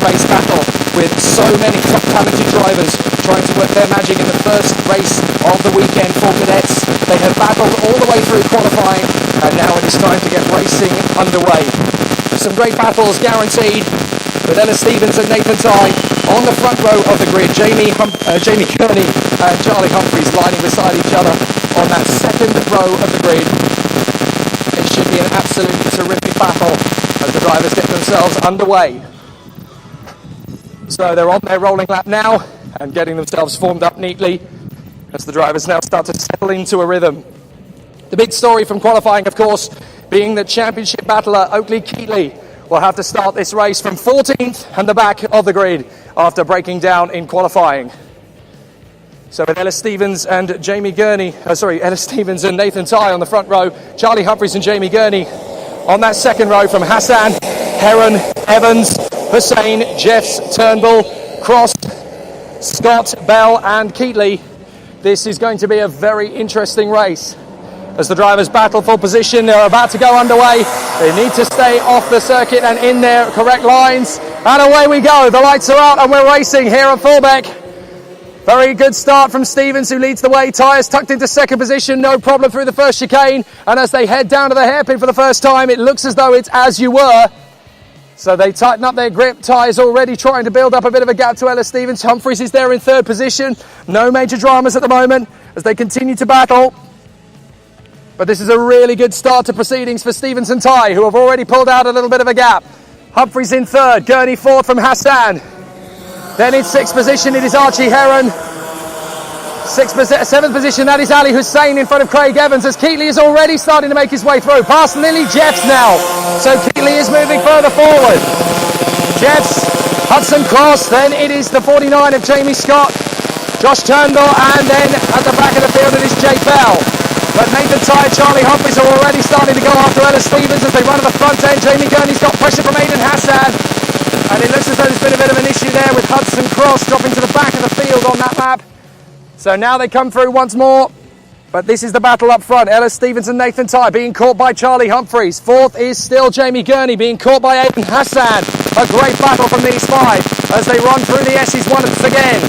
race battle with so many top talented drivers trying to work their magic in the first race of the weekend for cadets. They have battled all the way through qualifying, and now it is time to get racing underway. Some great battles guaranteed, with Ella Stevens and Nathan Tye on the front row of the grid. Jamie Kearney and Charlie Humphreys lining beside each other on that second row of the grid. It should be an absolutely terrific battle as the drivers get themselves underway. So they're on their rolling lap now and getting themselves formed up neatly as the drivers now start to settle into a rhythm. The big story from qualifying, of course, being that championship battler Oakley Keatley will have to start this race from 14th and the back of the grid after breaking down in qualifying. So with Ella Stevens and Ella Stevens and Nathan Tye on the front row, Charlie Humphreys and Jamie Gurney on that second row from Hassan, Heron, Evans, Hussain, Jeffs, Turnbull, Cross, Scott, Bell and Keatley. This is going to be a very interesting race. As the drivers battle for position, they're about to go underway. They need to stay off the circuit and in their correct lines. And away we go. The lights are out and we're racing here at Fulbeck. Very good start from Stevens, who leads the way. Tyres tucked into second position, no problem through the first chicane. And as they head down to the hairpin for the first time, it looks as though it's as you were. So they tighten up their grip. Tyres already trying to build up a bit of a gap to Ella Stevens. Humphreys is there in third position. No major dramas at the moment as they continue to battle. But this is a really good start to proceedings for Stevens and Tye, who have already pulled out a little bit of a gap. Humphreys in third, Gurney fourth from Hassan. Then in sixth position, it is Archie Heron. Seventh position, that is Ali Hussain in front of Craig Evans, as Keatley is already starting to make his way through. Past Lily Jeffs now. So Keatley is moving further forward. Jeffs, Hudson Cross, then it is the 49 of Jamie Scott, Josh Turnbull, and then at the back of the field it is Jake Bell. But Nathan Tye and Charlie Humphreys are already starting to go after Ella Stevens as they run at the front end. Jamie Gurney's got pressure from Aidan Hassan. And it looks as though there's been a bit of an issue there with Hudson Cross dropping to the back of the field on that lap. So now they come through once more. But this is the battle up front. Ella Stevens and Nathan Tye being caught by Charlie Humphreys. Fourth is still Jamie Gurney being caught by Aidan Hassan. A great battle from these five as they run through the S's once again.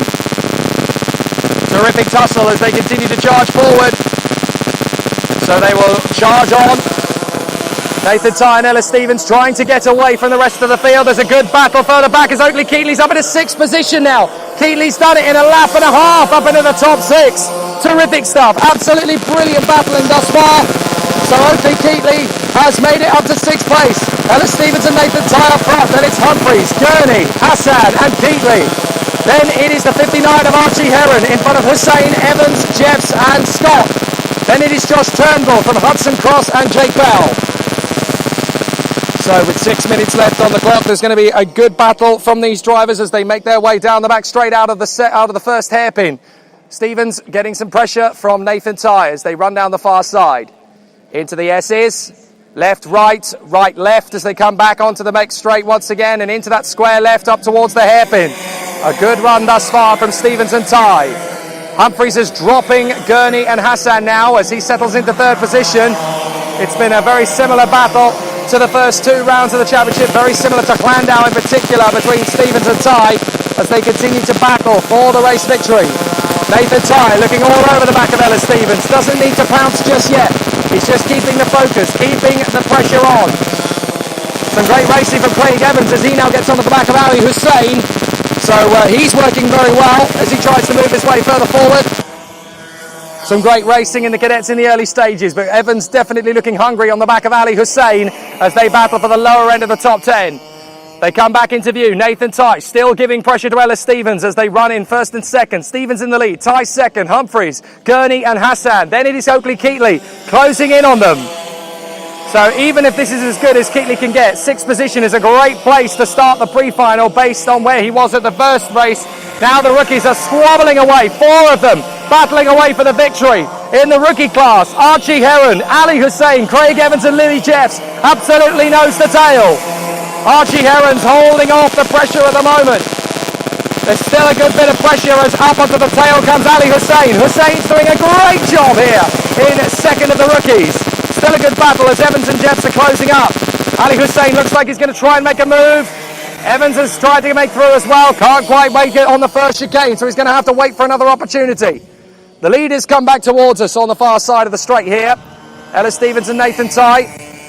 Terrific tussle as they continue to charge forward. So they will charge on. Nathan Tye and Ella Stevens trying to get away from the rest of the field. There's a good battle further back as Oakley Keatley's up into sixth position now. Keatley's done it in a lap and a half up into the top six. Terrific stuff. Absolutely brilliant battling thus far. So Oakley Keatley has made it up to sixth place. Ella Stevens and Nathan Tye up front. Then it's Humphreys, Gurney, Hassan and Keatley. Then it is the 59 of Archie Heron in front of Hussain, Evans, Jeffs and Scott. Then it is Josh Turnbull from Hudson Cross and Jake Bell. So with 6 minutes left on the clock, there's going to be a good battle from these drivers as they make their way down the back straight out of the first hairpin. Stevens getting some pressure from Nathan Tye as they run down the far side. Into the S's. Left, right, right, left as they come back onto the make straight once again and into that square left up towards the hairpin. A good run thus far from Stevens and Tye. Humphreys is dropping Gurney and Hassan now as he settles into third position. It's been a very similar battle to the first two rounds of the championship, very similar to Landau in particular between Stevens and Tye as they continue to battle for the race victory. Nathan Tye looking all over the back of Ella Stevens, doesn't need to pounce just yet. He's just keeping the focus, keeping the pressure on. Some great racing from Craig Evans as he now gets onto the back of Ali Hussain. So he's working very well as he tries to move his way further forward. Some great racing in the cadets in the early stages, but Evans definitely looking hungry on the back of Ali Hussain as they battle for the lower end of the top 10. They come back into view. Nathan Tye still giving pressure to Ella Stevens as they run in first and second. Stevens in the lead, Tye second, Humphreys, Gurney and Hassan. Then it is Oakley Keatley closing in on them. So even if this is as good as Keatley can get, sixth position is a great place to start the pre-final based on where he was at the first race. Now the rookies are squabbling away, four of them battling away for the victory. In the rookie class, Archie Heron, Ali Hussain, Craig Evans and Lily Jeffs absolutely nose to tail. Archie Heron's holding off the pressure at the moment. There's still a good bit of pressure as up onto the tail comes Ali Hussain. Hussain's doing a great job here in second of the rookies. Still a good battle as Evans and Jeffs are closing up. Ali Hussain looks like he's going to try and make a move. Evans has tried to make through as well. Can't quite make it on the first chicane, so he's going to have to wait for another opportunity. The leaders come back towards us on the far side of the straight here. Ellis Stevens and Nathan Ty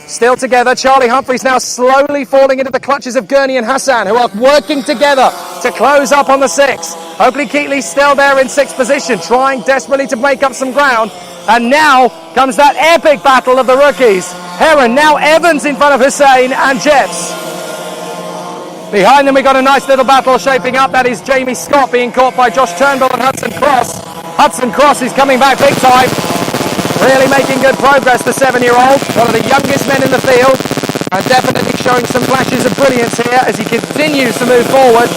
still together. Charlie Humphreys now slowly falling into the clutches of Gurney and Hassan, who are working together to close up on the 6. Oakley Keatley still there in 6th position, trying desperately to make up some ground. And now comes that epic battle of the rookies. Heron, now Evans in front of Hussein and Jeffs. Behind them we got a nice little battle shaping up. That is Jamie Scott being caught by Josh Turnbull and Hudson Cross. Hudson Cross is coming back big time. Really making good progress, the 7-year-old. One of the youngest men in the field. And definitely showing some flashes of brilliance here as he continues to move forward.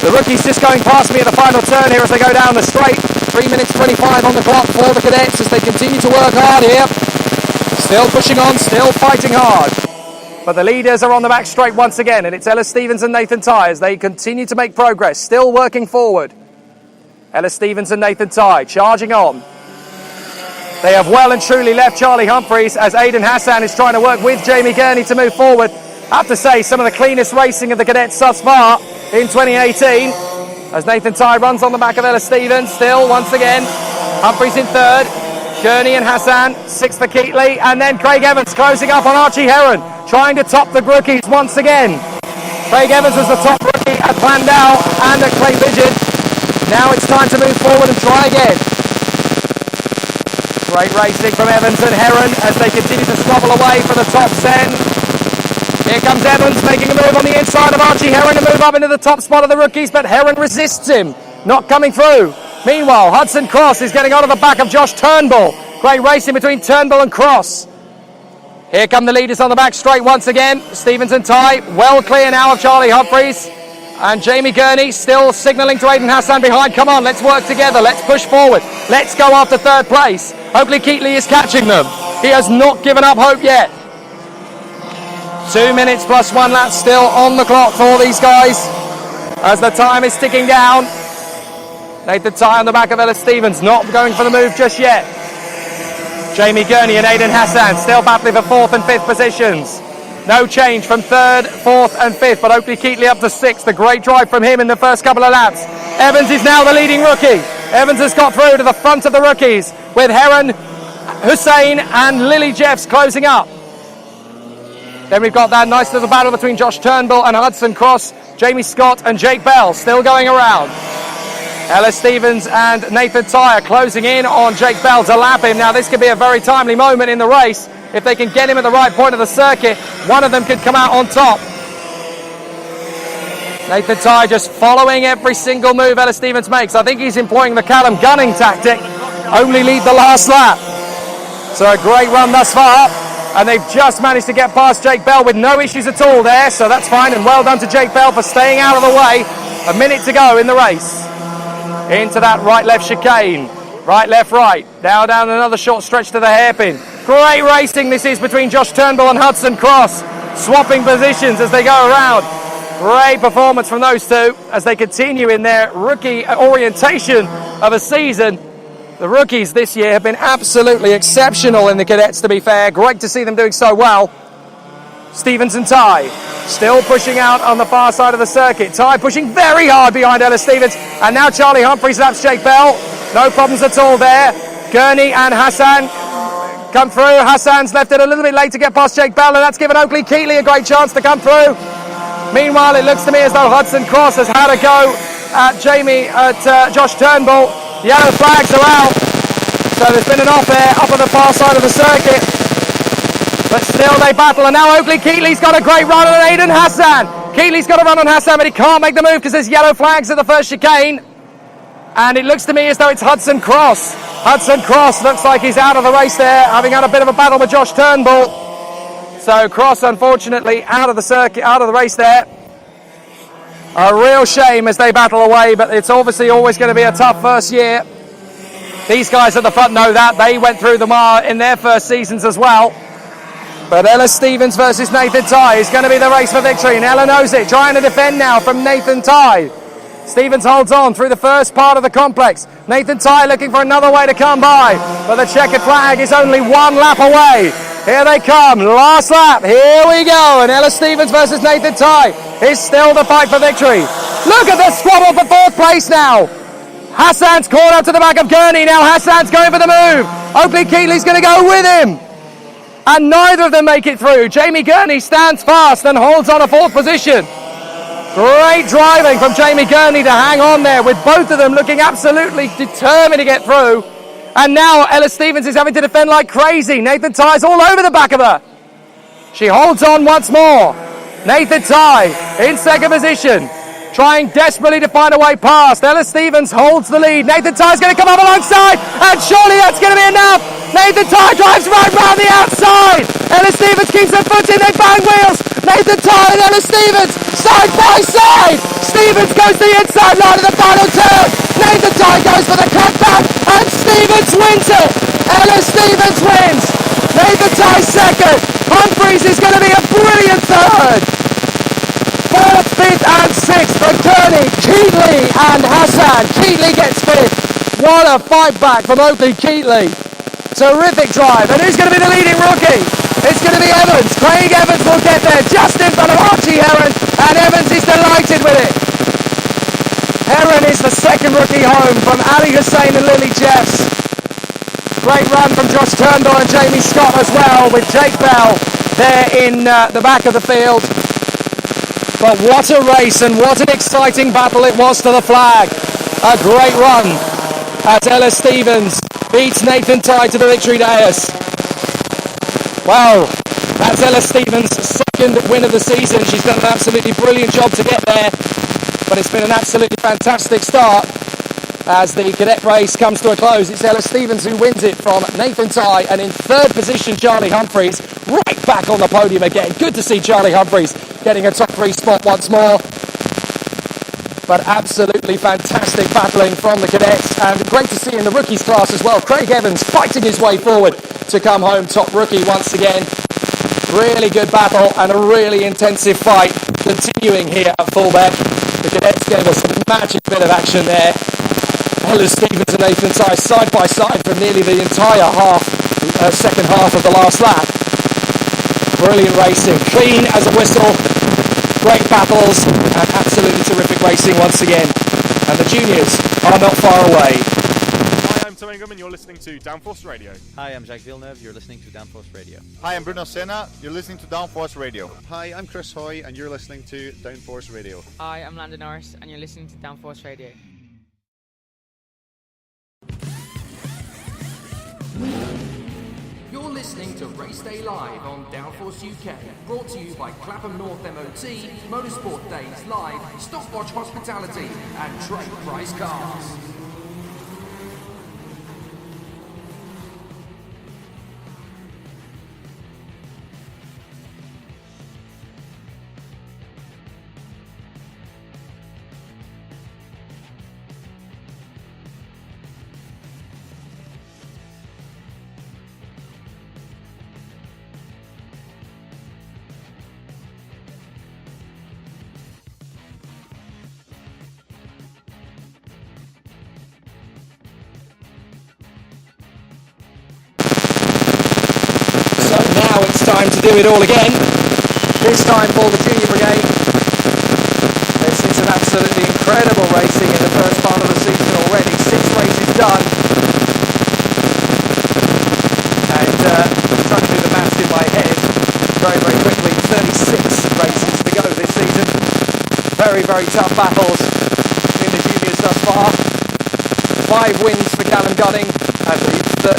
The rookie's just going past me at the final turn here as they go down the straight. 3 minutes 25 on the clock for the cadets as they continue to work hard here. Still pushing on, still fighting hard. But the leaders are on the back straight once again, and it's Ellis Stevens and Nathan Ty as they continue to make progress, still working forward. Ellis Stevens and Nathan Ty charging on. They have well and truly left Charlie Humphreys as Aidan Hassan is trying to work with Jamie Gurney to move forward. I have to say, some of the cleanest racing of the cadets thus far in 2018. As Nathan Ty runs on the back of Ellis Stevens, still once again. Humphreys in 3rd. Gurney and Hassan, 6th for Keatley, and then Craig Evans closing up on Archie Heron, trying to top the rookies once again. Craig Evans was the top rookie at Plandow and at Clay Vision. Now it's time to move forward and try again. Great racing from Evans and Heron as they continue to squabble away for the top 10. Here comes Evans making a move on the inside of Archie Heron to move up into the top spot of the rookies, but Heron resists him, not coming through. Meanwhile, Hudson Cross is getting onto the back of Josh Turnbull. Great racing between Turnbull and Cross. Here come the leaders on the back straight once again. Stevens and Ty well clear now of Charlie Humphreys. And Jamie Gurney still signalling to Aidan Hassan behind. Come on, let's work together. Let's push forward. Let's go after 3rd place. Oakley Keatley is catching them. He has not given up hope yet. 2 minutes plus 1 lap still on the clock for these guys as the time is ticking down. Nathan Ty on the back of Ellis Stevens, not going for the move just yet. Jamie Gurney and Aidan Hassan still battling for 4th and 5th positions. No change from 3rd, 4th and 5th, but Oakley Keatley up to 6th. A great drive from him in the first couple of laps. Evans is now the leading rookie. Evans has got through to the front of the rookies with Heron, Hussein and Lily Jeffs closing up. Then we've got that nice little battle between Josh Turnbull and Hudson Cross, Jamie Scott and Jake Bell still going around. Ellis Stevens and Nathan Ty are closing in on Jake Bell to lap him. Now this could be a very timely moment in the race. If they can get him at the right point of the circuit, one of them could come out on top. Nathan Ty just following every single move Ellis Stevens makes. I think he's employing the Callum Gunning tactic. Only lead the last lap. So a great run thus far. And they've just managed to get past Jake Bell with no issues at all there. So that's fine. And well done to Jake Bell for staying out of the way. A minute to go in the race. Into that right-left chicane. Right, left, right. Now down another short stretch to the hairpin. Great racing this is between Josh Turnbull and Hudson Cross. Swapping positions as they go around. Great performance from those two as they continue in their rookie orientation of a season. The rookies this year have been absolutely exceptional in the cadets, to be fair. Great to see them doing so well. Stevens and Ty still pushing out on the far side of the circuit. Ty pushing very hard behind Ellis Stevens. And now Charlie Humphreys laps Jake Bell. No problems at all there. Gurney and Hassan come through. Hassan's left it a little bit late to get past Jake Bell, and that's given Oakley Keatley a great chance to come through. Meanwhile, it looks to me as though Hudson Cross has had a go at Josh Turnbull. Yellow flags are out. So there's been an off there up on the far side of the circuit. But still they battle, and now Oakley Keatley's got a great run on Aidan Hassan. Keatley's got a run on Hassan, but he can't make the move because there's yellow flags at the first chicane. And it looks to me as though it's Hudson Cross. Hudson Cross looks like he's out of the race there, having had a bit of a battle with Josh Turnbull. So Cross, unfortunately, out of the circuit, out of the race there. A real shame as they battle away, but it's obviously always going to be a tough first year. These guys at the front know that. They went through the mire in their first seasons as well. But Ellis Stevens versus Nathan Ty is going to be the race for victory. And Ella knows it, trying to defend now from Nathan Ty. Stevens holds on through the first part of the complex. Nathan Ty looking for another way to come by. But the checkered flag is only 1 lap away. Here they come, last lap, here we go, and Ella Stevens versus Nathan Ty is still the fight for victory. Look at the squabble for 4th place now. Hassan's caught up to the back of Gurney, now Hassan's going for the move. Oakley Keatley's going to go with him. And neither of them make it through. Jamie Gurney stands fast and holds on a 4th position. Great driving from Jamie Gurney to hang on there, with both of them looking absolutely determined to get through. And now Ella Stevens is having to defend like crazy. Nathan Ty's all over the back of her. She holds on once more. Nathan Ty in 2nd position, trying desperately to find a way past. Ella Stevens holds the lead. Nathan Ty's going to come up alongside, and surely that's going to be enough. Nathan Ty drives right round the outside. Ella Stevens keeps her foot in, they bang wheels. Nathan Ty and Ella Stevens side by side. Stevens goes to the inside line of the final turn. Nathan Ty goes for the cutback, and Stevens wins it. Ella Stevens wins. Nathan Ty 2nd. Humphreys is going to be a brilliant 3rd. 4th, 5th and 6th for Gurney, Keatley and Hassan. Keatley gets 5th. What a fight back from Oakley Keatley. Terrific drive. And who's going to be the leading rookie? It's going to be Evans. Craig Evans will get there just in front of Archie Heron, and Evans is delighted with it. Heron is the 2nd rookie home from Ali Hussein and Lily Jeffs. Great run from Josh Turnbull and Jamie Scott as well, with Jake Bell there in the back of the field. But what a race, and what an exciting battle it was to the flag. A great run as Ella Stevens beats Nathan Ty to the victory dais. Well, that's Ella Stevens' 2nd win of the season. She's done an absolutely brilliant job to get there, but it's been an absolutely fantastic start as the cadet race comes to a close. It's Ella Stevens who wins it from Nathan Ty, and in 3rd position Charlie Humphreys, right back on the podium again. Good to see Charlie Humphreys getting a top 3 spot once more. But absolutely fantastic battling from the cadets, and great to see in the rookies class as well. Craig Evans fighting his way forward to come home top rookie once again. Really good battle and a really intensive fight continuing here at Fulbeck. The cadets gave us a magic bit of action there. Ella Stevens and Nathan Ty side by side for nearly the entire second half of the last lap. Brilliant racing, clean as a whistle. Great battles and absolutely terrific racing once again. And the juniors are not far away. Hi, I'm Tom Ingram and you're listening to Downforce Radio. Hi, I'm Jacques Villeneuve, you're listening to Downforce Radio. Hi, I'm Bruno Senna, you're listening to Downforce Radio. Hi, I'm Chris Hoy and you're listening to Downforce Radio. Hi, I'm Landon Norris and you're listening to Downforce Radio. You're listening to Race Day Live on Downforce UK, brought to you by Clapham North MOT, Motorsport Days Live, Stopwatch Hospitality and Trade Price Cars. Now it's time to do it all again. This time for the junior brigade. There's been some absolutely incredible racing in the first part of the season already. 6 races done. And trying to do the maths in my head very, very quickly. 36 races to go this season. Very, very tough battles in the juniors thus far. 5 wins for Callum Gunning, and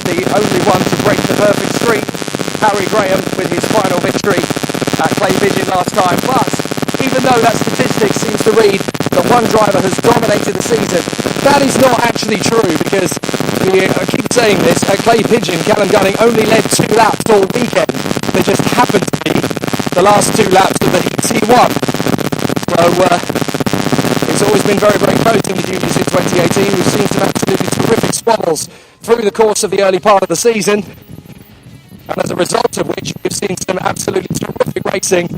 the only one to break the perfect streak. Harry Graham with his final victory at Clay Pigeon last time. But even though that statistic seems to read that one driver has dominated the season, that is not actually true, because we keep saying this, at Clay Pigeon, Callum Gunning only led 2 laps all weekend. They just happened to be the last 2 laps of the heats he won. So it's always been very, very close in the juniors in 2018. We've seen some absolutely terrific squabbles through the course of the early part of the season. And as a result of which, we've seen some absolutely terrific racing,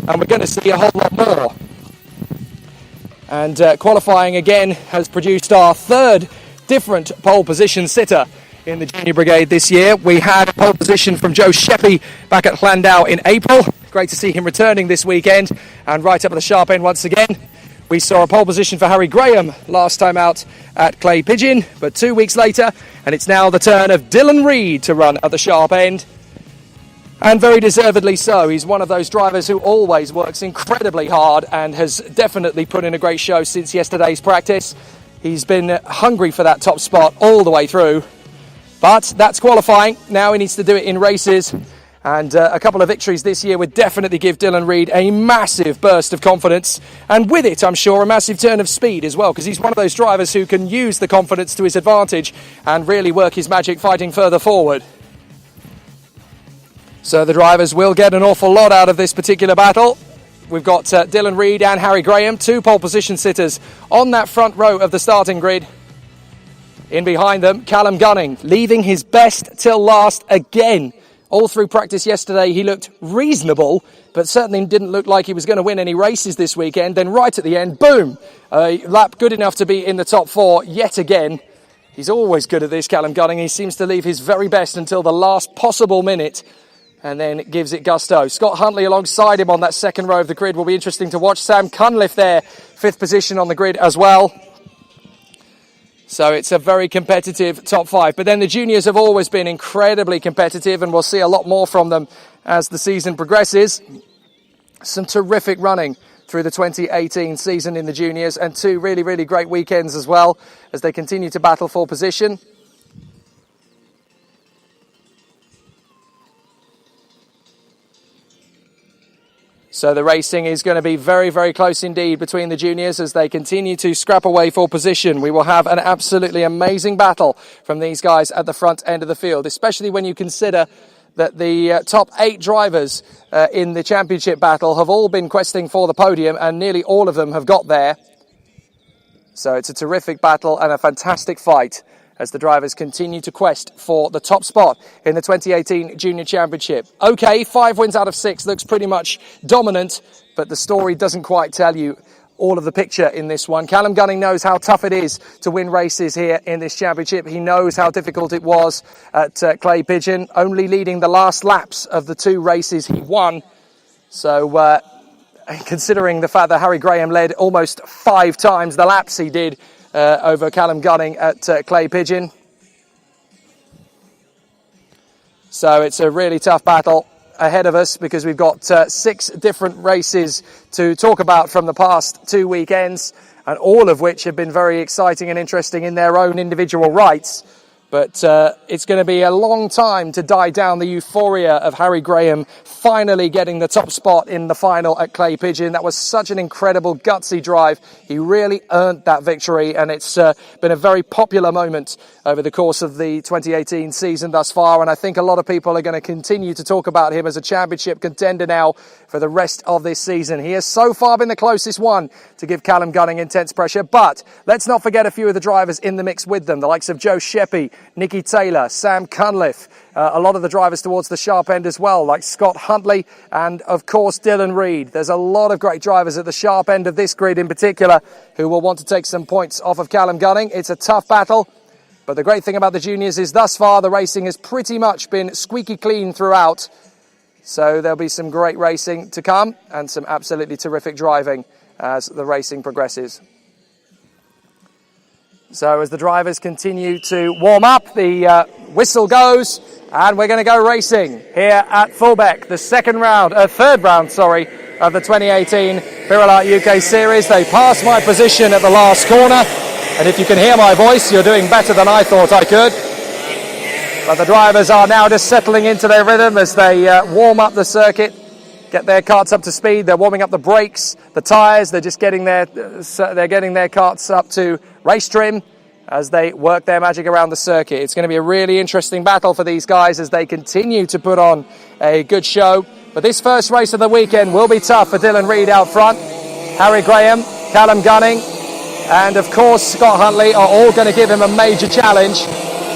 and we're going to see a whole lot more. And qualifying again has produced our 3rd different pole position sitter in the junior brigade this year. We had a pole position from Joe Sheppy back at Llandau in April. Great to see him returning this weekend and right up at the sharp end once again. We saw a pole position for Harry Graham last time out at Clay Pigeon, but 2 weeks later, and it's now the turn of Dylan Reid to run at the sharp end. And very deservedly so. He's one of those drivers who always works incredibly hard and has definitely put in a great show since yesterday's practice. He's been hungry for that top spot all the way through. But that's qualifying. Now he needs to do it in races. And a couple of victories this year would definitely give Dylan Reid a massive burst of confidence. And with it, I'm sure, a massive turn of speed as well, because he's one of those drivers who can use the confidence to his advantage and really work his magic fighting further forward. So the drivers will get an awful lot out of this particular battle. We've got Dylan Reid and Harry Graham, 2 pole position sitters on that front row of the starting grid. In behind them, Callum Gunning, leaving his best till last again. All through practice yesterday, he looked reasonable, but certainly didn't look like he was going to win any races this weekend. Then right at the end, boom, a lap good enough to be in the top 4 yet again. He's always good at this, Callum Gunning. He seems to leave his very best until the last possible minute and then gives it gusto. Scott Huntley alongside him on that second row of the grid will be interesting to watch. Sam Cunliffe there, 5th position on the grid as well. So it's a very competitive top 5. But then the juniors have always been incredibly competitive, and we'll see a lot more from them as the season progresses. Some terrific running through the 2018 season in the juniors, and 2 really, really great weekends as well as they continue to battle for position. So the racing is going to be very, very close indeed between the juniors as they continue to scrap away for position. We will have an absolutely amazing battle from these guys at the front end of the field, especially when you consider that the top 8 drivers in the championship battle have all been questing for the podium, and nearly all of them have got there. So it's a terrific battle and a fantastic fight as the drivers continue to quest for the top spot in the 2018 Junior Championship. Okay, 5 wins out of 6 looks pretty much dominant, but the story doesn't quite tell you all of the picture in this one. Callum Gunning knows how tough it is to win races here in this championship. He knows how difficult it was at Clay Pigeon, only leading the last laps of the 2 races he won. So considering the fact that Harry Graham led almost 5 times the laps he did over Callum Gunning at Clay Pigeon. So it's a really tough battle ahead of us because we've got 6 different races to talk about from the past 2 weekends, and all of which have been very exciting and interesting in their own individual rights. But it's going to be a long time to die down the euphoria of Harry Graham finally getting the top spot in the final at Clay Pigeon. That was such an incredible, gutsy drive. He really earned that victory, and it's been a very popular moment over the course of the 2018 season thus far. And I think a lot of people are going to continue to talk about him as a championship contender now for the rest of this season. He has so far been the closest one to give Callum Gunning intense pressure. But let's not forget a few of the drivers in the mix with them, the likes of Joe Sheppy, Nicky Taylor, Sam Cunliffe, a lot of the drivers towards the sharp end as well, like Scott Huntley and, of course, Dylan Reid. There's a lot of great drivers at the sharp end of this grid in particular who will want to take some points off of Callum Gunning. It's a tough battle, but the great thing about the juniors is thus far the racing has pretty much been squeaky clean throughout. So there'll be some great racing to come and some absolutely terrific driving as the racing progresses. So as the drivers continue to warm up, the whistle goes, and we're going to go racing here at Fulbeck. The third round, of the 2018 BIRELART UK Series. They passed my position at the last corner, and if you can hear my voice, you're doing better than I thought I could. But the drivers are now just settling into their rhythm as they warm up the circuit, get their karts up to speed. They're warming up the brakes, the tyres. They're just getting their karts up to race trim as they work their magic around the circuit. It's going to be a really interesting battle for these guys as they continue to put on a good show. But this first race of the weekend will be tough for Dylan Reid out front. Harry Graham, Callum Gunning, and of course Scott Huntley are all going to give him a major challenge.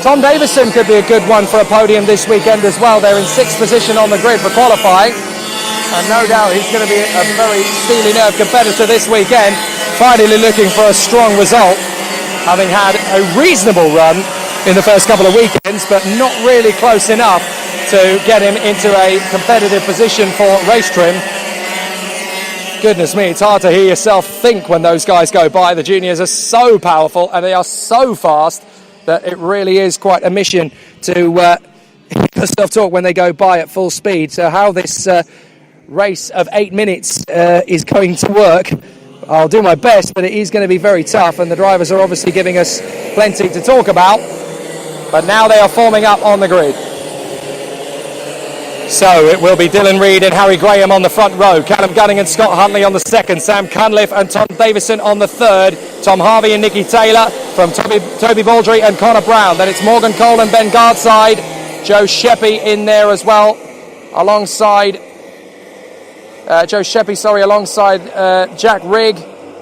Tom Davison could be a good one for a podium this weekend as well. They're in 6th position on the grid for qualifying. And no doubt he's going to be a very steely-nerved competitor this weekend, finally looking for a strong result, having had a reasonable run in the first couple of weekends, but not really close enough to get him into a competitive position for race trim. Goodness me, it's hard to hear yourself think when those guys go by. The juniors are so powerful and they are so fast that it really is quite a mission to hear yourself talk when they go by at full speed. So how this race of 8 minutes is going to work, I'll do my best, but it is going to be very tough, and the drivers are obviously giving us plenty to talk about. But now they are forming up on the grid. So it will be Dylan Reid and Harry Graham on the front row, Callum Gunning and Scott Huntley on the second, Sam Cunliffe and Tom Davison on the third, Tom Harvey and Nicky Taylor from Toby Baldry and Connor Brown. Then it's Morgan Cole and Ben Gardside, Joe Sheppy in there as well, alongside alongside Jack Rigg.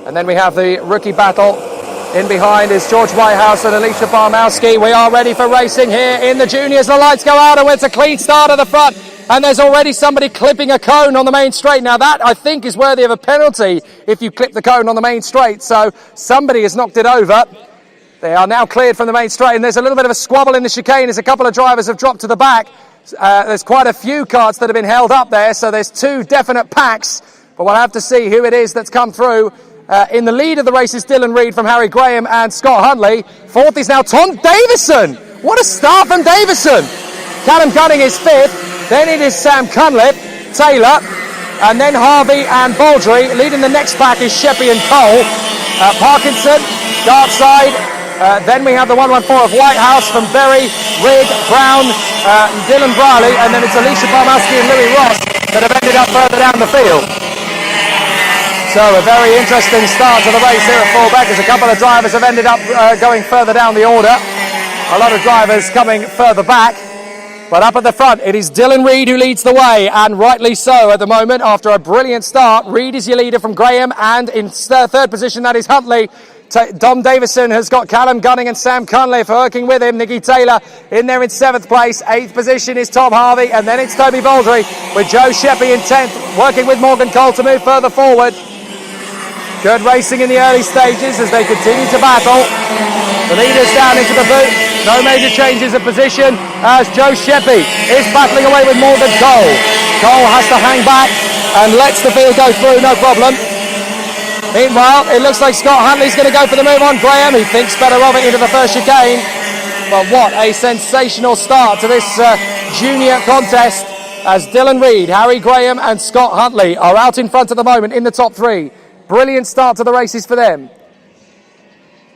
And then we have the rookie battle. In behind is George Whitehouse and Alicia Barmowski. We are ready for racing here in the juniors. The lights go out and it's a clean start at the front. And there's already somebody clipping a cone on the main straight. Now that, I think, is worthy of a penalty if you clip the cone on the main straight. So somebody has knocked it over. They are now cleared from the main straight, and there's a little bit of a squabble in the chicane as a couple of drivers have dropped to the back. There's quite a few carts that have been held up there, so there's two definite packs. But we'll have to see who it is that's come through. In the lead of the race is Dylan Reid from Harry Graham and Scott Huntley. Fourth is now Tom Davison. What a start from Davison. Callum Gunning is fifth. Then it is Sam Cunliffe, Taylor, and then Harvey and Baldry. Leading the next pack is Sheppy and Cole. Parkinson, Darkside. Then we have the 114 of Whitehouse from Berry, Rigg, Brown, Dylan Briley, and then it's Alicia Barmowski and Louis Ross that have ended up further down the field. So a very interesting start to the race here at Fulbeck as a couple of drivers have ended up going further down the order. A lot of drivers coming further back. But up at the front, it is Dylan Reid who leads the way, and rightly so at the moment. After a brilliant start, Reid is your leader from Graham, and in third position, that is Huntley. Dom Davison has got Callum Gunning and Sam Cunliffe working with him. Nicky Taylor in there in seventh place. Eighth position is Tom Harvey, and then it's Toby Baldry with Joe Sheppy in 10th, working with Morgan Cole to move further forward. Good racing in the early stages as they continue to battle. The leaders down into the boot. No major changes of position as Joe Sheppy is battling away with Morgan Cole. Cole has to hang back and lets the field go through, no problem. Meanwhile, it looks like Scott Huntley's going to go for the move on Graham. He thinks better of it into the first chicane. But what a sensational start to this junior contest as Dylan Reid, Harry Graham and Scott Huntley are out in front at the moment in the top three. Brilliant start to the races for them.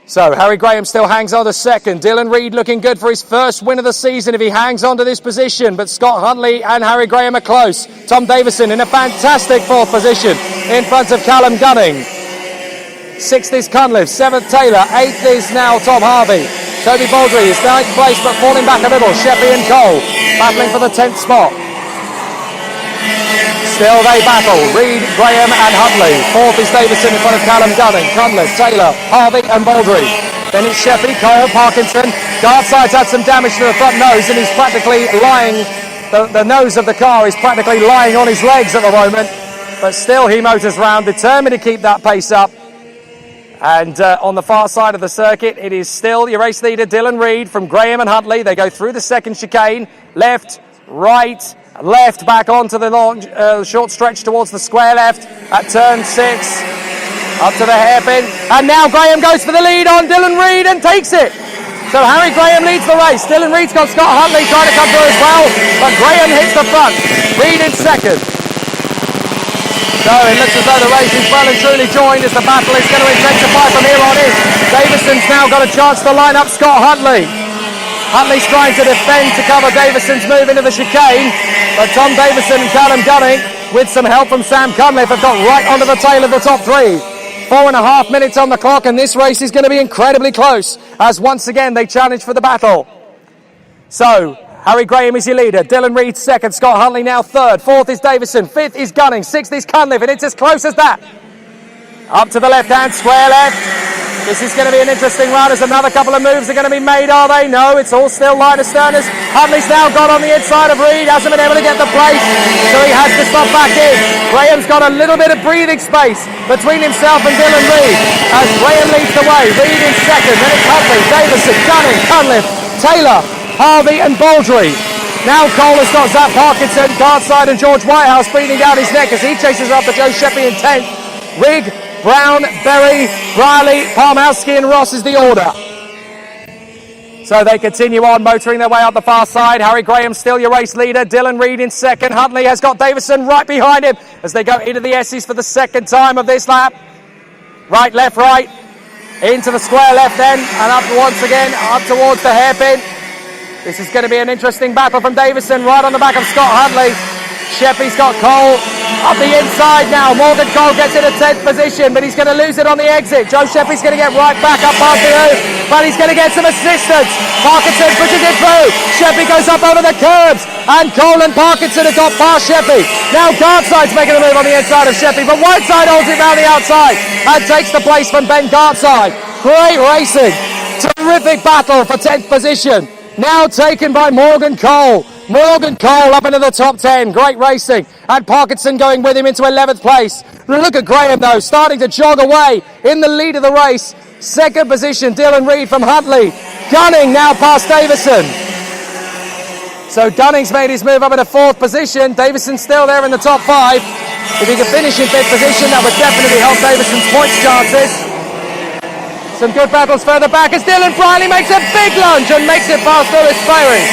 So Harry Graham still hangs on to second. Dylan Reid looking good for his first win of the season if he hangs on to this position. But Scott Huntley and Harry Graham are close. Tom Davison in a fantastic fourth position in front of Callum Gunning. Sixth is Cunliffe, seventh Taylor, eighth is now Tom Harvey. Toby Baldry is ninth place but falling back a little. Sheppy and Cole battling for the 10th spot. Still they battle, Reid, Graham and Huntley. Fourth is Davison in front of Callum Gunning, Cunliffe, Taylor, Harvey and Baldry. Then it's Sheppy, Cole, Parkinson. Gardside's had some damage to the front nose and he's practically lying, the nose of the car is practically lying on his legs at the moment. But still he motors round, determined to keep that pace up. And on the far side of the circuit, it is still your race leader, Dylan Reid from Graham and Huntley. They go through the second chicane, left, right, left, back onto the long, short stretch towards the square left at turn 6, up to the hairpin. And now Graham goes for the lead on Dylan Reid and takes it. So Harry Graham leads the race. Dylan Reid's got Scott Huntley trying to come through as well, but Graham hits the front. Reid in second. So it looks as though the race is well and truly joined as the battle is going to intensify from here on in. Davison's now got a chance to line up Scott Huntley. Huntley's trying to defend to cover Davison's move into the chicane, but Tom Davison and Callum Gunning, with some help from Sam Cunliffe, have got right onto the tail of the top three. 4.5 minutes on the clock, and this race is going to be incredibly close, as once again they challenge for the battle. So Harry Graham is your leader, Dylan Reid second, Scott Huntley now third, fourth is Davison, fifth is Gunning, sixth is Cunliffe, and it's as close as that. Up to the left-hand square left. This is going to be an interesting run as another couple of moves are going to be made, are they? No, it's all still line asterners. Huntley's now got on the inside of Reid, hasn't been able to get the place, so he has to stop back in. Graham's got a little bit of breathing space between himself and Dylan Reid as Graham leads the way. Reid in second, then it's Huntley, Davison, Gunning, Cunliffe, Taylor, Harvey and Baldry. Now Cole has got Zach Parkinson, Guardside and George Whitehouse breathing down his neck as he chases after Joe Sheppy in 10th. Rigg, Brown, Berry, Riley, Palmowski and Ross is the order. So they continue on, motoring their way up the far side. Harry Graham still your race leader. Dylan Reed in second. Huntley has got Davison right behind him as they go into the S's for the second time of this lap. Right, left, right. Into the square left then. And up once again, up towards the hairpin. This is going to be an interesting battle from Davison right on the back of Scott Huntley. Sheppy's got Cole up the inside now. Morgan Cole gets in a 10th position, but he's going to lose it on the exit. Joe Sheppy's going to get right back up past the roof, but he's going to get some assistance. Parkinson pushes it through. Sheppy goes up over the curbs, and Cole and Parkinson have got past Sheppy. Now Guardside's making a move on the inside of Sheppy, but Whiteside holds it round the outside and takes the place from Ben Guardside. Great racing. Terrific battle for 10th position. Now taken by Morgan Cole. Morgan Cole up into the top 10. Great racing. And Parkinson going with him into 11th place. Look at Graham though, starting to jog away in the lead of the race. Second position, Dylan Reed from Huntley. Gunning now past Davison. So Gunning's made his move up into 4th position. Davison's still there in the top 5. If he can finish in 5th position, that would definitely help Davison's points chances. Some good battles further back as Dylan Briley makes a big lunge and makes it past Lewis Berry.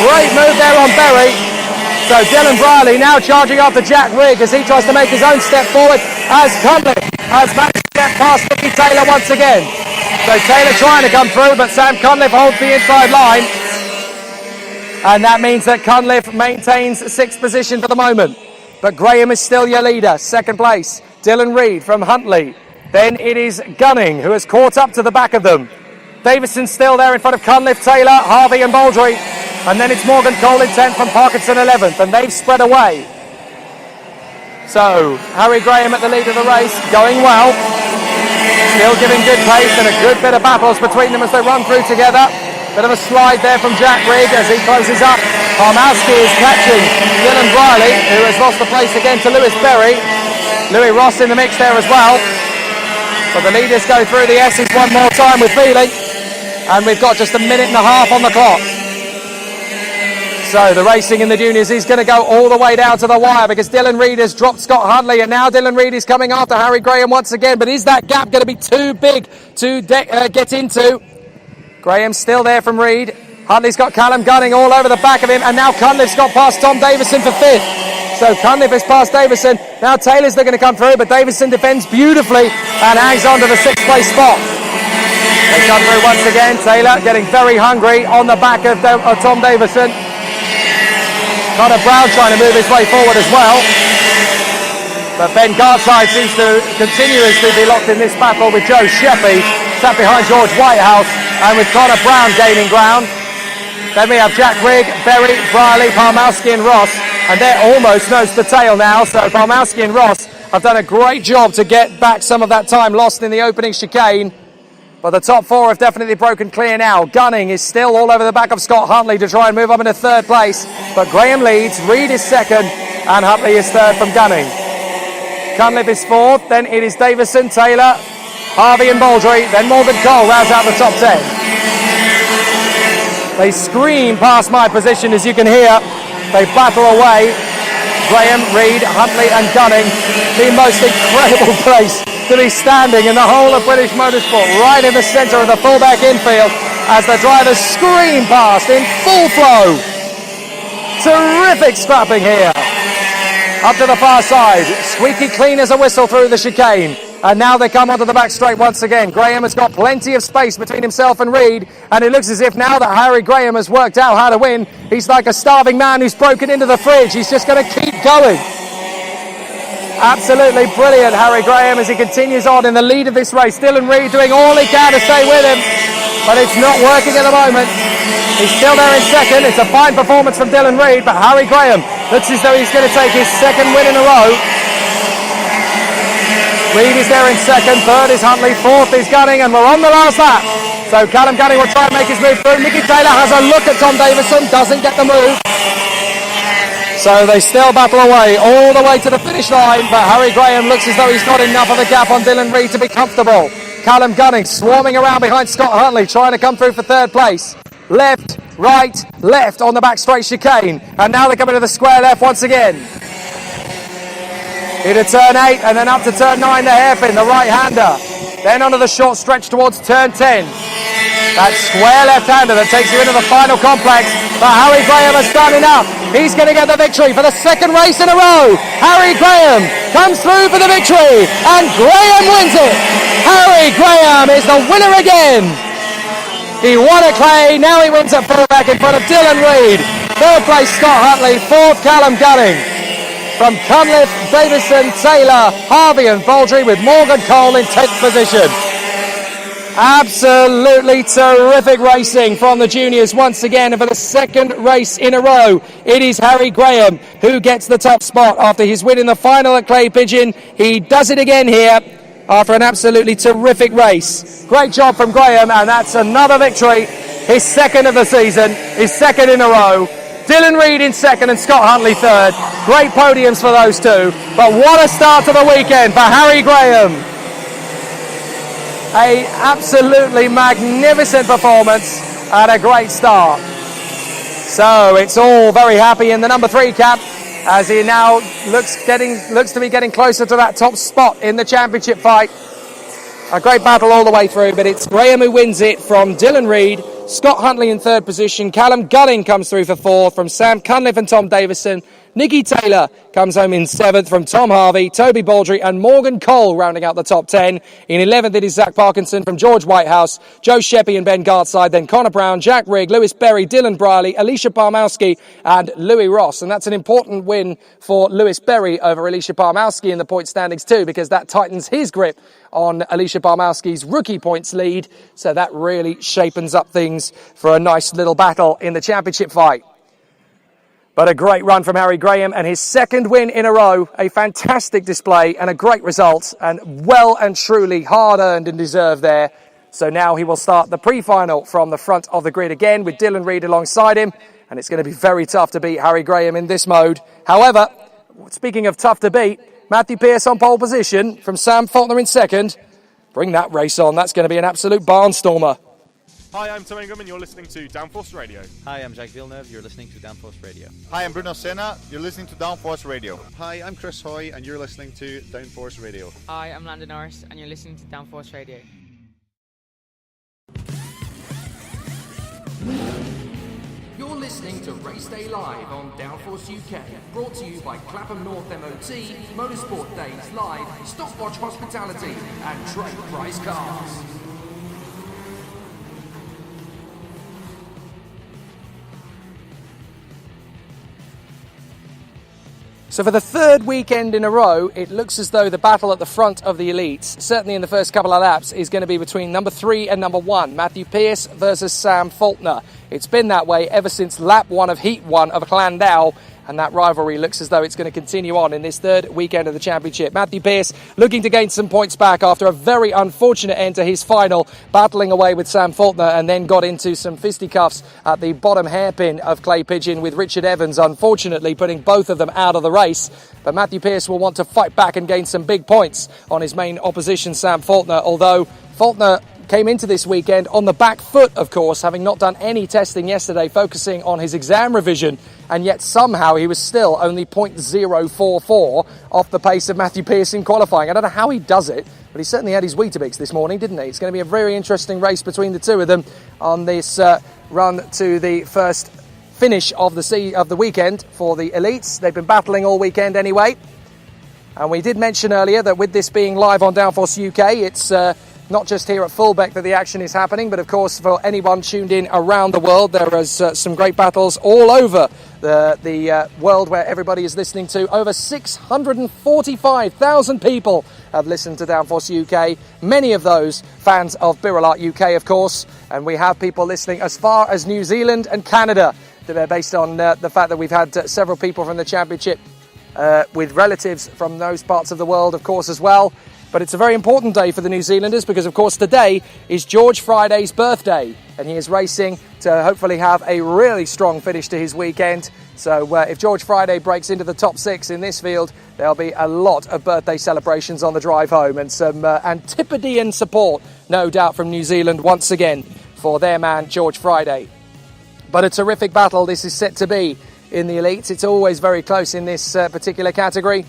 Great move there on Berry. So Dylan Briley now charging after Jack Rigg as he tries to make his own step forward as Cunliffe has managed to get past Nicky Taylor once again. So Taylor trying to come through, but Sam Cunliffe holds the inside line. And that means that Cunliffe maintains 6th position for the moment. But Graham is still your leader, 2nd place. Dylan Reed from Huntley. Then it is Gunning who has caught up to the back of them. Davison's still there in front of Cunliffe, Taylor, Harvey and Baldry. And then it's Morgan Cole in 10th from Parkinson 11th. And they've spread away. So Harry Graham at the lead of the race, going well. Still giving good pace and a good bit of battles between them as they run through together. Bit of a slide there from Jack Rigg as he closes up. Palmowski is catching Dylan Briley, who has lost the place again to Lewis Berry. Louis Ross in the mix there as well. But the leaders go through the S's one more time with feeling. And we've got just a minute and a half on the clock. So the racing in the juniors is going to go all the way down to the wire because Dylan Reed has dropped Scott Huntley and now Dylan Reed is coming after Harry Graham once again. But is that gap going to be too big to get into? Graham's still there from Reed. Huntley's got Callum Gunning all over the back of him, and now Cunliffe's got past Tom Davison for 5th. So Cunliffe has passed Davison. Now Taylor's looking to come through, but Davison defends beautifully and hangs on to the 6th place spot. They come through once again. Taylor getting very hungry on the back of Tom Davison. Connor Brown trying to move his way forward as well. But Ben Guardside seems to continuously be locked in this battle with Joe Sheppy, sat behind George Whitehouse, and with Connor Brown gaining ground. Then we have Jack Rigg, Berry, Briley, Palmowski and Ross, and they're almost nose to tail now. So Palmowski and Ross have done a great job to get back some of that time lost in the opening chicane. But the top 4 have definitely broken clear now. Gunning is still all over the back of Scott Huntley to try and move up into 3rd place. But Graham leads, Reed is 2nd, and Huntley is 3rd from Gunning. Cunliffe is 4th, then it is Davison, Taylor, Harvey and Baldry, then Morgan Cole rounds out the top 10. They scream past my position, as you can hear. They battle away. Graham, Reed, Huntley and Gunning. The most incredible place to be standing in the whole of British motorsport, right in the centre of the Fulbeck infield, as the drivers scream past in full flow. Terrific scrapping here. Up to the far side, squeaky clean as a whistle through the chicane. And now they come onto the back straight once again. Graham has got plenty of space between himself and Reed, and it looks as if now that Harry Graham has worked out how to win, he's like a starving man who's broken into the fridge. He's just going to keep going. Absolutely brilliant, Harry Graham, as he continues on in the lead of this race. Dylan Reed doing all he can to stay with him, but it's not working at the moment. He's still there in 2nd. It's a fine performance from Dylan Reed, but Harry Graham looks as though he's going to take his 2nd win in a row. Reed is there in 2nd, 3rd is Huntley, 4th is Gunning, and we're on the last lap. So Callum Gunning will try and make his move through. Nicky Taylor has a look at Tom Davison, doesn't get the move. So they still battle away all the way to the finish line, but Harry Graham looks as though he's got enough of a gap on Dylan Reed to be comfortable. Callum Gunning swarming around behind Scott Huntley, trying to come through for 3rd place. left, right, left on the back straight chicane. And now they're coming to the square left once again. Into turn 8 and then up to turn 9, the hairpin, the right-hander. Then onto the short stretch towards turn 10. That square left-hander that takes you into the final complex. But Harry Graham has done enough. He's going to get the victory for the second race in a row. Harry Graham comes through for the victory. And Graham wins it. Harry Graham is the winner again. He won at Clay. Now he wins at Fulbeck in front of Dylan Reid. Third place Scott Huntley. Fourth Callum Gunning. From Cunliffe, Davison, Taylor, Harvey and Baldry with Morgan Cole in 10th position. Absolutely terrific racing from the juniors once again, and for the second race in a row it is Harry Graham who gets the top spot after his win in the final at Clay Pigeon. He does it again here after an absolutely terrific race. Great job from Graham, and that's another victory, his second of the season, his second in a row. Dylan Reid in second and Scott Huntley third. Great podiums for those two, but what a start to the weekend for Harry Graham. A absolutely magnificent performance and a great start. So it's all very happy in the number 3 cap as he now looks to be getting closer to that top spot in the championship fight. A great battle all the way through, but it's Graham who wins it from Dylan Reid. Scott Huntley in third position. Callum Gunning comes through for fourth from Sam Cunliffe and Tom Davison. Nicky Taylor comes home in 7th from Tom Harvey, Toby Baldry and Morgan Cole rounding out the top 10. In 11th it is Zach Parkinson from George Whitehouse, Joe Sheppy and Ben Gartside, then Connor Brown, Jack Rigg, Lewis Berry, Dylan Briley, Alicia Parmowski and Louis Ross. And that's an important win for Lewis Berry over Alicia Parmowski in the point standings too, because that tightens his grip on Alicia Parmowski's rookie points lead. So that really shapens up things for a nice little battle in the championship fight. But a great run from Harry Graham and his second win in a row. A fantastic display and a great result, and well and truly hard earned and deserved there. So now he will start the pre-final from the front of the grid again with Dylan Reid alongside him, and it's going to be very tough to beat Harry Graham in this mode. However, speaking of tough to beat, Matthew Pearce on pole position from Sam Faulkner in second. Bring that race on. That's going to be an absolute barnstormer. Hi, I'm Tom Ingram and you're listening to Downforce Radio. Hi, I'm Jacques Villeneuve. You're listening to Downforce Radio. Hi, I'm Bruno Senna. You're listening to Downforce Radio. Hi, I'm Chris Hoy, and you're listening to Downforce Radio. Hi, I'm Landon Norris, and you're listening to Downforce Radio. You're listening to Race Day Live on Downforce UK, brought to you by Clapham North MOT, Motorsport Days Live, Stopwatch Hospitality and Trade Price Cars. So for the third weekend in a row, it looks as though the battle at the front of the elites, certainly in the first couple of laps, is going to be between number 3 and number 1, Matthew Pearce versus Sam Faulkner. It's been that way ever since lap 1 of Heat 1 of Llandau, and that rivalry looks as though it's going to continue on in this third weekend of the championship. Matthew Pearce looking to gain some points back after a very unfortunate end to his final, battling away with Sam Faulkner, and then got into some fisticuffs at the bottom hairpin of Clay Pigeon with Richard Evans, unfortunately putting both of them out of the race. But Matthew Pearce will want to fight back and gain some big points on his main opposition, Sam Faulkner, although Faulkner came into this weekend on the back foot, of course, having not done any testing yesterday, focusing on his exam revision, and yet somehow he was still only 0.044 off the pace of Matthew Pearce in qualifying. I don't know how he does it, but he certainly had his Weetabix this morning, didn't he? It's going to be a very interesting race between the two of them on this run to the first finish of the weekend for the elites. They've been battling all weekend anyway. And we did mention earlier that with this being live on Downforce UK, it's not just here at Fulbeck that the action is happening, but of course for anyone tuned in around the world, there is some great battles all over the world where everybody is listening to. Over 645,000 people have listened to Downforce UK, many of those fans of BIRELART UK, of course, and we have people listening as far as New Zealand and Canada. They're based on the fact that we've had several people from the championship with relatives from those parts of the world, of course, as well. But it's a very important day for the New Zealanders because, of course, today is George Friday's birthday, and he is racing to hopefully have a really strong finish to his weekend. So if George Friday breaks into the top 6 in this field, there'll be a lot of birthday celebrations on the drive home and some Antipodean support, no doubt, from New Zealand once again for their man, George Friday. But a terrific battle this is set to be in the elites. It's always very close in this particular category,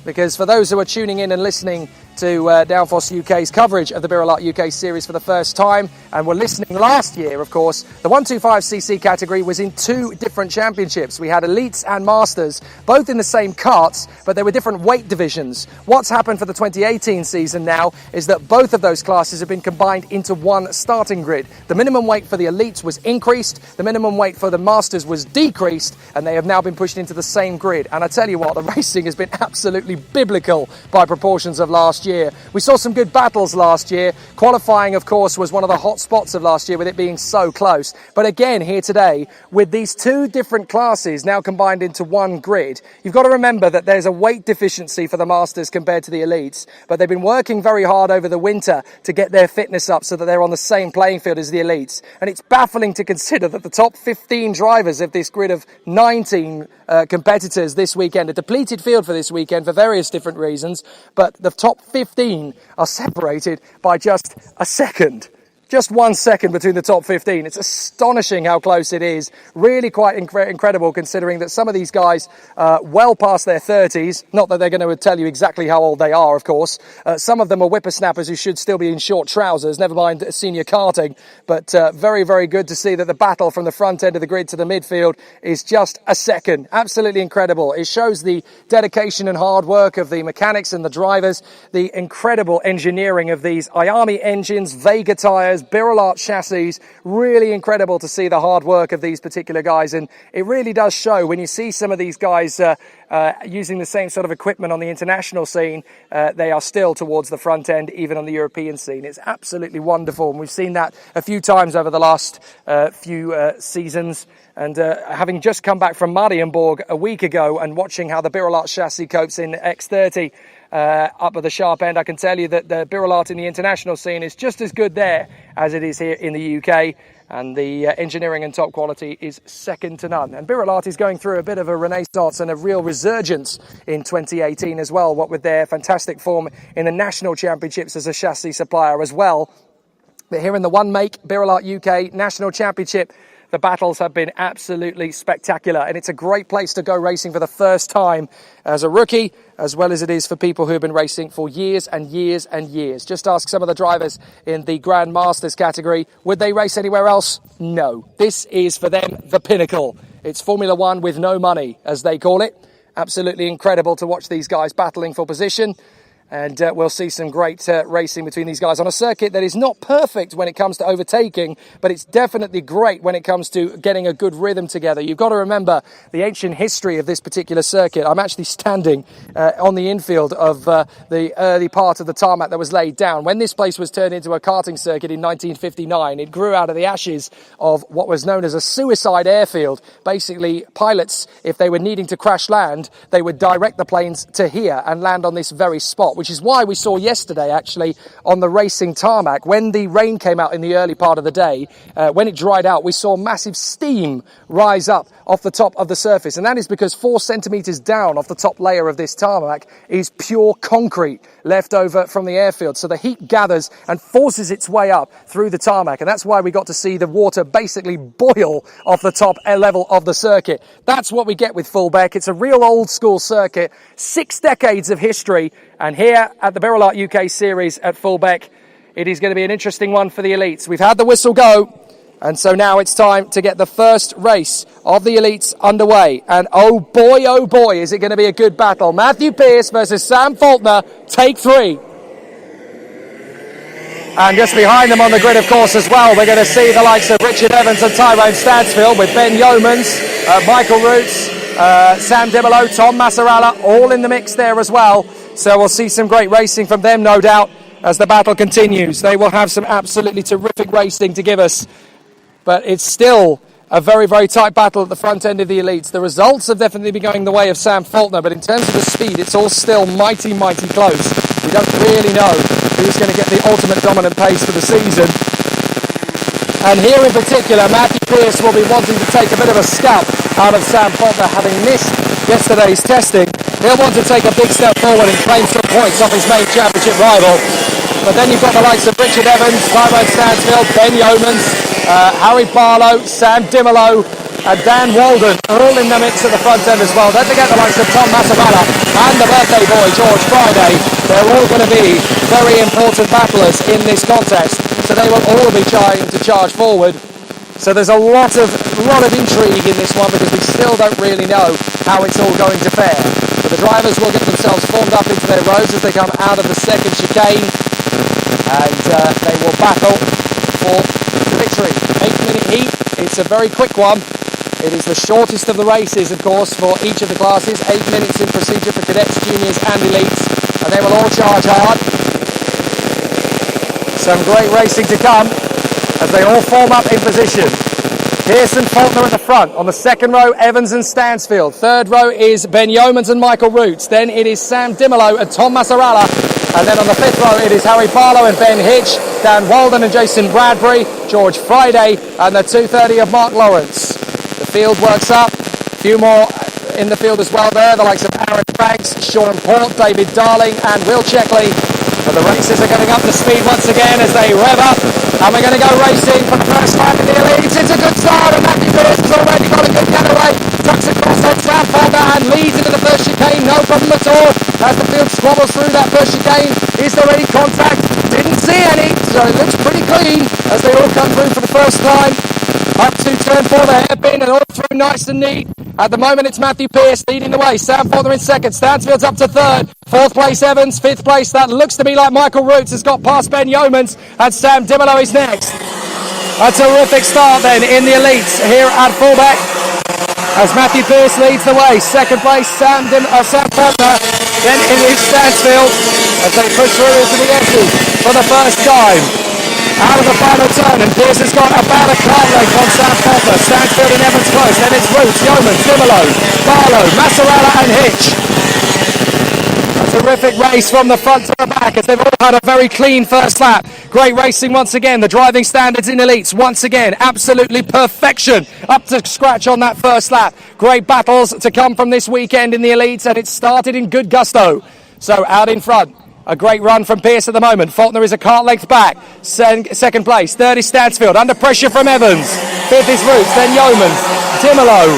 because for those who are tuning in and listening to Downforce UK's coverage of the BIRELART UK series for the first time, and were listening last year, of course, the 125cc category was in two different championships. We had elites and masters, both in the same carts, but they were different weight divisions. What's happened for the 2018 season now is that both of those classes have been combined into one starting grid. The minimum weight for the elites was increased, the minimum weight for the masters was decreased, and they have now been pushed into the same grid. And I tell you what, the racing has been absolutely biblical by proportions of last year. We saw some good battles last year. Qualifying, of course, was one of the hot spots of last year, with it being so close. But again, here today, with these two different classes now combined into one grid, you've got to remember that there's a weight deficiency for the masters compared to the elites, but they've been working very hard over the winter to get their fitness up so that they're on the same playing field as the elites. And it's baffling to consider that the top 15 drivers of this grid of 19 competitors this weekend, a depleted field for this weekend for various different reasons, but the top 15 are separated by just a second. Just 1 second between the top 15. It's astonishing how close it is. Really quite incredible, considering that some of these guys well past their 30s. Not that they're going to tell you exactly how old they are, of course. Some of them are whippersnappers who should still be in short trousers, never mind senior karting. But very, very good to see that the battle from the front end of the grid to the midfield is just a second. Absolutely incredible. It shows the dedication and hard work of the mechanics and the drivers, the incredible engineering of these Iami engines, Vega tyres, BIRELART chassis. Really incredible to see the hard work of these particular guys, and it really does show when you see some of these guys using the same sort of equipment on the international scene. They are still towards the front end, even on the European scene. It's absolutely wonderful, and we've seen that a few times over the last few seasons. And having just come back from Marienborg a week ago and watching how the BIRELART chassis copes in X30 up at the sharp end, I can tell you that the BIRELART in the international scene is just as good there as it is here in the UK, and the engineering and top quality is second to none. And BIRELART is going through a bit of a renaissance and a real resurgence in 2018 as well, what with their fantastic form in the national championships as a chassis supplier as well. But here in the one make BIRELART UK National Championship, the battles have been absolutely spectacular, and it's a great place to go racing for the first time as a rookie, as well as it is for people who have been racing for years and years and years. Just ask some of the drivers in the Grand Masters category, would they race anywhere else? No. This is for them the pinnacle. It's Formula One with no money, as they call it. Absolutely incredible to watch these guys battling for position. And we'll see some great racing between these guys on a circuit that is not perfect when it comes to overtaking, but it's definitely great when it comes to getting a good rhythm together. You've got to remember the ancient history of this particular circuit. I'm actually standing on the infield of the early part of the tarmac that was laid down. When this place was turned into a karting circuit in 1959, it grew out of the ashes of what was known as a suicide airfield. Basically, pilots, if they were needing to crash land, they would direct the planes to here and land on this very spot, which is why we saw yesterday, actually, on the racing tarmac, when the rain came out in the early part of the day, when it dried out, we saw massive steam rise up off the top of the surface. And that is because 4 centimetres down off the top layer of this tarmac is pure concrete left over from the airfield. So the heat gathers and forces its way up through the tarmac. And that's why we got to see the water basically boil off the top level of the circuit. That's what we get with Fulbeck. It's a real old school circuit, 6 decades of history. And here at the BIRELART UK series at Fulbeck, it is going to be an interesting one for the elites. We've had the whistle go, and so now it's time to get the first race of the elites underway. And oh boy, is it going to be a good battle. Matthew Pearce versus Sam Faulkner, take 3. And just behind them on the grid, of course, as well, we're going to see the likes of Richard Evans and Tyrone Stansfield, with Ben Yeomans, Michael Roots, Sam Dimolo, Tom Massaralla, all in the mix there as well. So we'll see some great racing from them, no doubt, as the battle continues. They will have some absolutely terrific racing to give us. But it's still a very, very tight battle at the front end of the elites. The results have definitely been going the way of Sam Faulkner, but in terms of the speed, it's all still mighty, mighty close. We don't really know who's going to get the ultimate dominant pace for the season. And here in particular, Matthew Pearce will be wanting to take a bit of a scalp out of Sam Faulkner, having missed yesterday's testing. He'll want to take a big step forward and claim some points off his main championship rival. But then you've got the likes of Richard Evans, Tyrone Stansfield, Ben Yeomans, Harry Barlow, Sam Dimolo, and Dan Walden are all in the mix at the front end as well. Don't forget the likes of Tom Massavalla and the birthday boy, George Friday. They're all going to be very important battlers in this contest, so they will all be trying to charge forward. So there's a lot of intrigue in this one because we still don't really know how it's all going to fare. But the drivers will get themselves formed up into their rows as they come out of the second chicane, and they will battle for the victory. 8-minute heat. It's a very quick one. It is the shortest of the races, of course, for each of the classes. 8 minutes in procedure for cadets, juniors and elites, and they will all charge hard. Some great racing to come as they all form up in position. Pearson, Faulkner at the front. On the second row, Evans and Stansfield. Third row is Ben Yeomans and Michael Roots. Then it is Sam Dimolo and Tom Massaralla. And then on the fifth row, it is Harry Barlow and Ben Hitch, Dan Walden and Jason Bradbury, George Friday, and the 230 of Mark Lawrence. The field works up. A few more in the field as well there. The likes of Aaron Banks, Sean Port, David Darling, and Will Checkley. But the racers are getting up to speed once again as they rev up. And we're going to go racing for the first time in the elites. It's a good start, and Matthew Pearce has already got a good getaway. Tucks across on Sam Faulkner and leads into the first chicane. No problem at all as the field squabbles through that first chicane. Is there any contact? Didn't see any, so it looks pretty clean as they all come through for the first time. Up to turn 4, the hairpin, and all through nice and neat. At the moment, it's Matthew Pearce leading the way. Sam Faulkner in second. Stansfield's up to third. Fourth place, Evans. Fifth place, that looks to me like Michael Roots has got past Ben Yeomans. And Sam Dimolo is next. A terrific start then in the elites here at Fulbeck as Matthew Pearce leads the way. Second place, Sam Faulkner. Then it is Stansfield as they push through into the S's for the first time. Out of the final turn, and Pearce has got about a car length on Sam Faulkner. Stansfield and Evans close. Then it's Roots, Yeomans, Dimolo, Barlow, Massaralla and Hitch. A terrific race from the front to the back as they've all had a very clean first lap. Great racing once again. The driving standards in elites once again. Absolutely perfection. Up to scratch on that first lap. Great battles to come from this weekend in the elites, and it started in good gusto. So out in front. A great run from Pearce at the moment. Faulkner is a cart length back. Second place. Third is Stansfield. Under pressure from Evans. Fifth is Roots. Then Yeomans. Dimolo.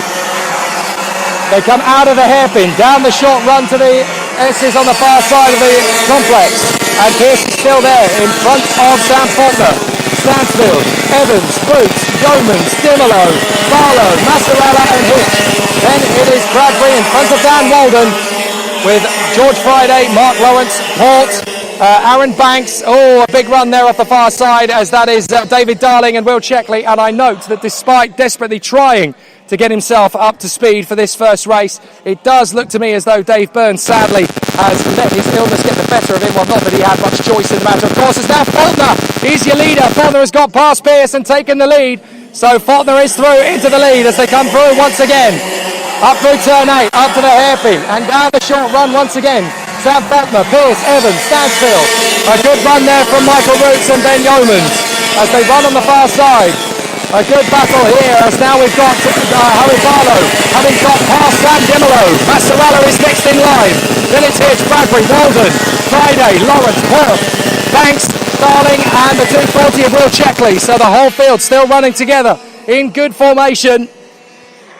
They come out of the hairpin. Down the short run to the S's on the far side of the complex. And Pearce is still there in front of Sam Faulkner. Stansfield. Evans. Roots. Yeomans. Dimolo. Barlow. Massaralla and Hitch. Then it is Bradbury in front of Dan Walden, with George Friday, Mark Lawrence, Port, Aaron Banks. Oh, a big run there off the far side as that is David Darling and Will Checkley. And I note that despite desperately trying to get himself up to speed for this first race, it does look to me as though Dave Burns sadly has let his illness get the better of him. Well, not that he had much choice in the matter, of course. It's now Faulkner. He's your leader. Faulkner has got past Pearce and taken the lead. So Faulkner is through into the lead as they come through once again. Up through turn 8, up to the hairpin, and down the short run once again. Sam Faulkner, Pearce, Evans, Stansfield. A good run there from Michael Roots and Ben Yeomans as they run on the far side. A good battle here as now we've got Harry Barlow having got past Sam Dimolo. Massaralla is next in line. Then it's Hitch, Bradbury, Walden, Friday, Lawrence, Perth, Banks, Darling, and the 240 of Will Checkley. So the whole field still running together in good formation.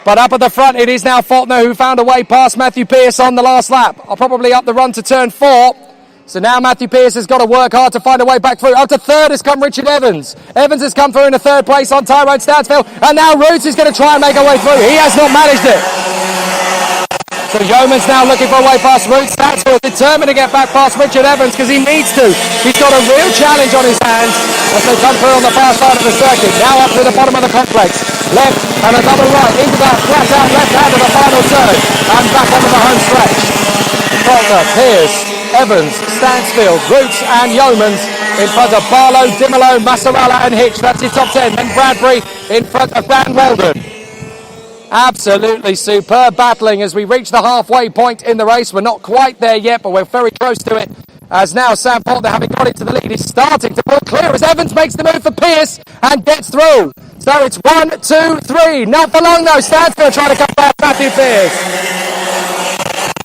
But up at the front, it is now Faulkner who found a way past Matthew Pearce on the last lap. Probably up the run to turn 4. So now Matthew Pearce has got to work hard to find a way back through. Up to third has come Richard Evans. Evans has come through in the third place on Tyrone Stansfield. And now Roots is going to try and make a way through. He has not managed it. So Yeomans now looking for a way past Roots. Stansfield determined to get back past Richard Evans because he needs to. He's got a real challenge on his hands as they come through on the far side of the circuit. Now up to the bottom of the complex. Left and a double right into that flat out left hand of the final turn. And back onto the home stretch. Faulkner, Pearce, Evans, Stansfield, Roots and Yeomans in front of Barlow, Dimolo, Massaralla and Hitch. That's your top 10. Then Bradbury in front of Dan Walden. Absolutely superb battling as we reach the halfway point in the race. We're not quite there yet, but we're very close to it. As now Sam Faulkner, having got it to the lead, is starting to pull clear as Evans makes the move for Pearce and gets through. So it's 1, 2, 3. Not for long though. Stansfield trying to come past Matthew Pearce.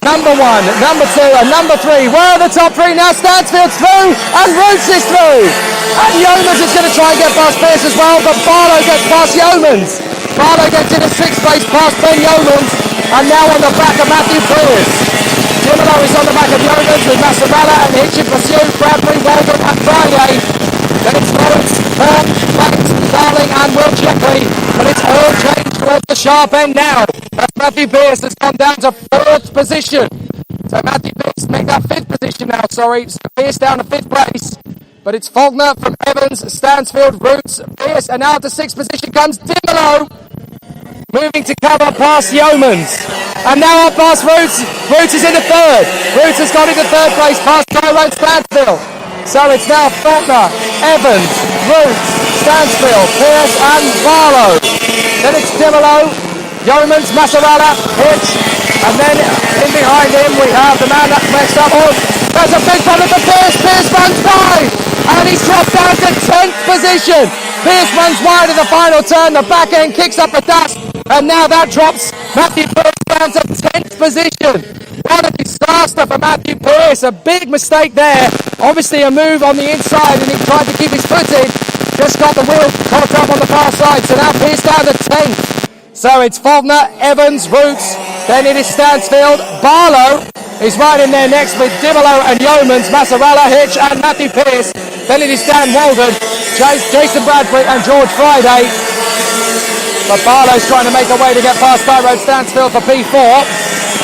number 1, number 2, and number 3 were the top 3. Now Stansfield's through, and Roots is through. And Yeomans is going to try and get past Pearce as well, but Barlow gets past Yeomans. Barlow gets into 6th place past Ben Yeomans, and now on the back of Matthew Pearce. Dimolo is on the back of Yeomans with Massarella and Hitch in pursuit, Bradbury, Walden and Friday. Then it's Lawrence, Port, Banks, Darling and Will Checkley, but it's all changed towards the sharp end now. As Matthew Pearce has gone down to 4th position. So Matthew Pearce make that 5th position now, sorry. So Pearce down to 5th place. But it's Faulkner from Evans, Stansfield, Roots, Pearce, and now to 6th position comes Dimolo. Moving to cover past Yeomans. And now up past Roots. Roots is into 3rd. Roots has got into 3rd place past Tyrone Stansfield. So it's now Faulkner, Evans, Roots, Stansfield, Pearce and Barlow. Then it's Dimolo, Yeomans, Massarella, Hitch, and then in behind him we have the man that's next up. Oh, there's a big problem for Pearce. Pearce runs by, and he's dropped down to 10th position. Pearce runs wide at the final turn. The back end kicks up the dust, and now that drops Matthew Pearce down to 10th position. What a disaster for Matthew Pearce. A big mistake there. Obviously a move on the inside, and he tried to keep his foot in. Just got the wheel caught up on the far side. So now Pearce down to 10th. So it's Faulkner, Evans, Roots. Then it is Stansfield. Barlow is right in there next with Dimolo and Yeomans, Massarella, Hitch and Matthew Pearce. Then it is Dan Walden, Jason Bradbury and George Friday. But Barlow's trying to make a way to get past Tyrone Stansfield for P4.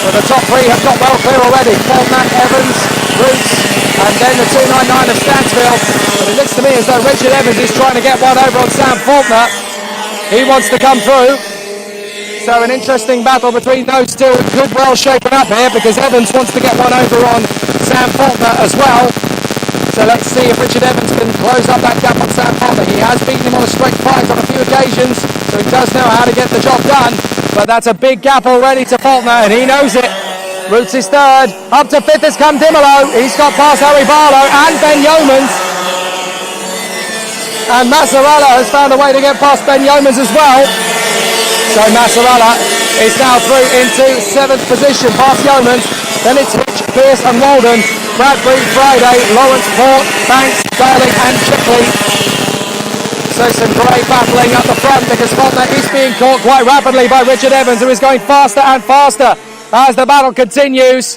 But the top 3 have got well clear already. Faulkner, Evans, Roots, and then the 299 of Stansfield. But it looks to me as though Richard Evans is trying to get one over on Sam Faulkner. He wants to come through. So an interesting battle between those two. It could well shapen up here because Evans wants to get one over on Sam Faulkner as well. So let's see if Richard Evans can close up that gap on Sam Faulkner. He has beaten him on a straight fight on a few occasions, so he does know how to get the job done. But that's a big gap already to Faulkner, and he knows it. Roots is 3rd. Up to 5th has come Dimolo. He's got past Harry Barlow and Ben Yeomans. And Massarella has found a way to get past Ben Yeomans as well. So Massarella is now through into 7th position past Yeomans. Then it's Hitch, Pearce and Walden, Bradbury, Friday, Lawrence, Port, Banks, Darling and Chickley. So some great battling up the front because Faulkner is being caught quite rapidly by Richard Evans, who is going faster and faster as the battle continues.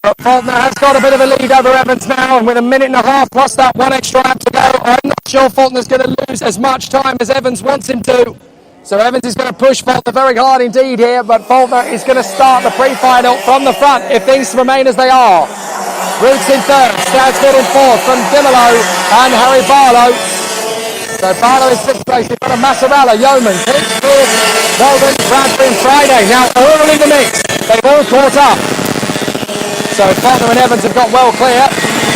But Faulkner has got a bit of a lead over Evans now, and with a minute and a half plus that 1 extra lap to go, I'm not sure Faulkner's going to lose as much time as Evans wants him to. So Evans is going to push Faulkner very hard indeed here, but Faulkner is going to start the pre-final from the front if things remain as they are. Roots in 3rd, Stansfield in 4th from Dimolo and Harry Barlow. So Barlow is 6th place. You've got a Massarella, Yeomans, Hitch, Pearce, Walden, Bradbury and Friday. Now all in the mix. They've all caught up. So Faulkner and Evans have got well clear.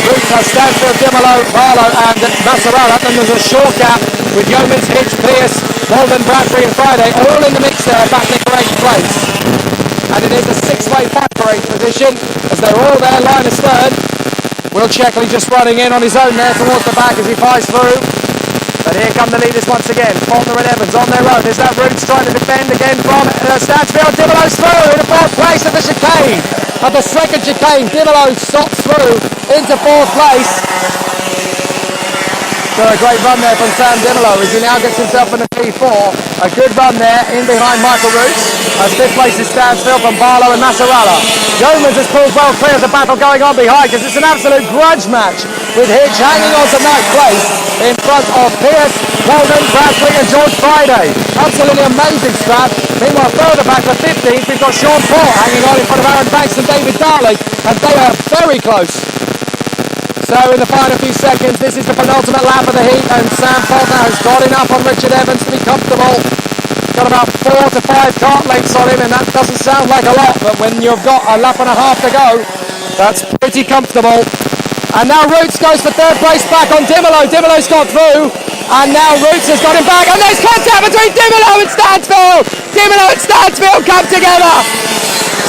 Roots has Stansfield, Dimolo, Barlow and Massarella. Then there's a short gap with Yeomans, Hitch, Pearce, Walden, Bradbury and Friday all in the mix there, battling for 8th place. And it is a 6-way fight for 8th position as they're all there, line is 3rd. Will Checkley just running in on his own there towards the back as he flies through. But here come the leaders once again. Faulkner and Evans on their own. Is that Roots trying to defend again from Stansfield? Dimolo's through into 4th place at the chicane. At the 2nd chicane, Dimolo stops through into 4th place. So a great run there from Sam Dimolo as he now gets himself in the P4. A good run there in behind Michael Roots. As 5th place is Stansfield from Barlow and Massarella. Yeomans has pulled well clear of the battle going on behind because it's an absolute grudge match with Hitch hanging on to 9th place in front of Pearce, Walden, Bradbury and George Friday. Absolutely amazing scrap. Meanwhile further back to 15th we've got Sean Paul hanging on in front of Aaron Banks and David Darling, and they are very close. So in the final few seconds, this is the penultimate lap of the heat, and Sam Faulkner has got enough on Richard Evans to be comfortable. Got about 4 to 5 cart lengths on him, and that doesn't sound like a lot, but when you've got a lap and a half to go, that's pretty comfortable. And now Roots goes for 3rd place back on Dimolo. Dimolo's got through, and now Roots has got him back, and there's contact between Dimolo and Stansfield. Dimolo and Stansfield come together.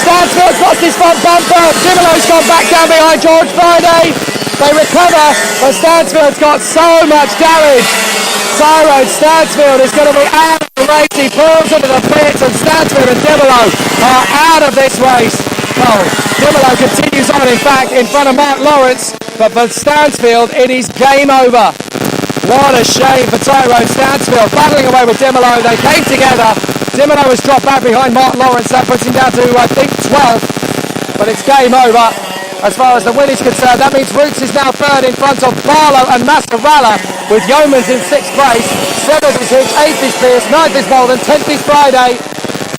Stansfield's lost his front bumper. Dimolo's gone back down behind George Friday. They recover, but Stansfield's got so much damage. Tyrone Stansfield is going to be out of the race. He pulls into the pits, and Stansfield and Dimolo are out of this race. Oh, Dimolo continues on, in fact, in front of Mark Lawrence, but for Stansfield, it is game over. What a shame for Tyrone Stansfield, battling away with Dimolo. They came together. Dimolo has dropped back behind Mark Lawrence. That puts him down to, I think, 12th, but it's game over. As far as the win is concerned, that means Roots is now third in front of Barlow and Mascaralla, with Yeomans in 6th place. 7th is Hitch, 8th is Pierce, 9th is Bolden, 10th is Friday.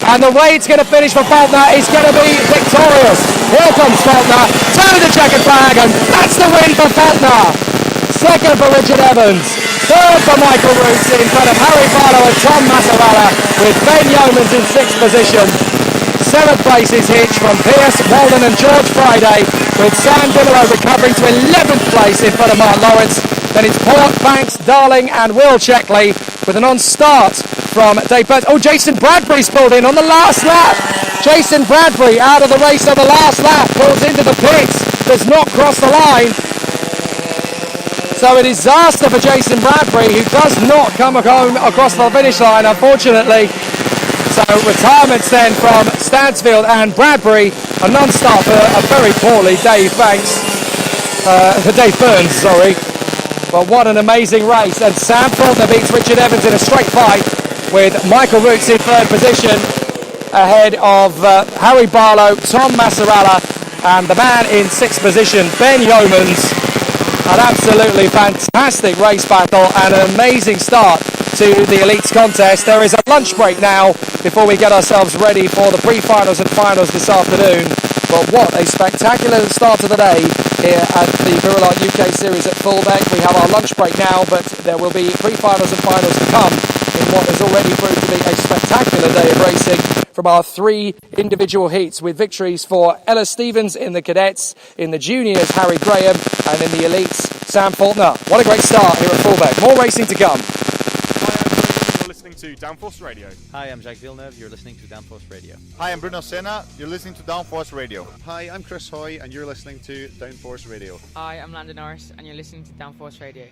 And the way it's going to finish for Faulkner is going to be victorious. Here comes Faulkner to the checkered flag, and that's the win for Faulkner. Second for Richard Evans. Third for Michael Roots in front of Harry Barlow and Tom Mascaralla, with Ben Yeomans in 6th position. 7th place is Hitch from Pierce, Walden and George Friday, with Sam Dimolo recovering to 11th place in front of Mark Lawrence. Then it's Port, Banks, Darling and Will Checkley with an on-start from Dave Burns. Oh, Jason Bradbury's pulled in on the last lap. Jason Bradbury out of the race on the last lap, pulls into the pits, does not cross the line. So a disaster for Jason Bradbury, who does not come across the finish line, unfortunately. So retirements then from Stansfield and Bradbury, a non-start for a very poorly Dave Burns, sorry. But what an amazing race. And Sam Faulkner beats Richard Evans in a straight fight, with Michael Roots in 3rd position, ahead of Harry Barlow, Tom Mascaralla, and the man in 6th position, Ben Yeomans. An absolutely fantastic race battle and an amazing start to the Elites contest. There is a lunch break now before we get ourselves ready for the pre-finals and finals this afternoon. But what a spectacular start to the day here at the BIRELART UK Series at Fulbeck. We have our lunch break now, but there will be pre-finals and finals to come in what has already proved to be a spectacular day of racing from our 3 individual heats, with victories for Ella Stevens in the cadets, in the juniors Harry Graham, and in the elites Sam Faulkner. What a great start here at Fulbeck. More racing to come. You're listening to Downforce Radio. Hi, I'm Jacques Villeneuve. You're listening to Downforce Radio. Hi, I'm Bruno Senna. You're listening to Downforce Radio. Hi, I'm Chris Hoy, and you're listening to Downforce Radio. Hi, I'm Landon Norris, and you're listening to Downforce Radio.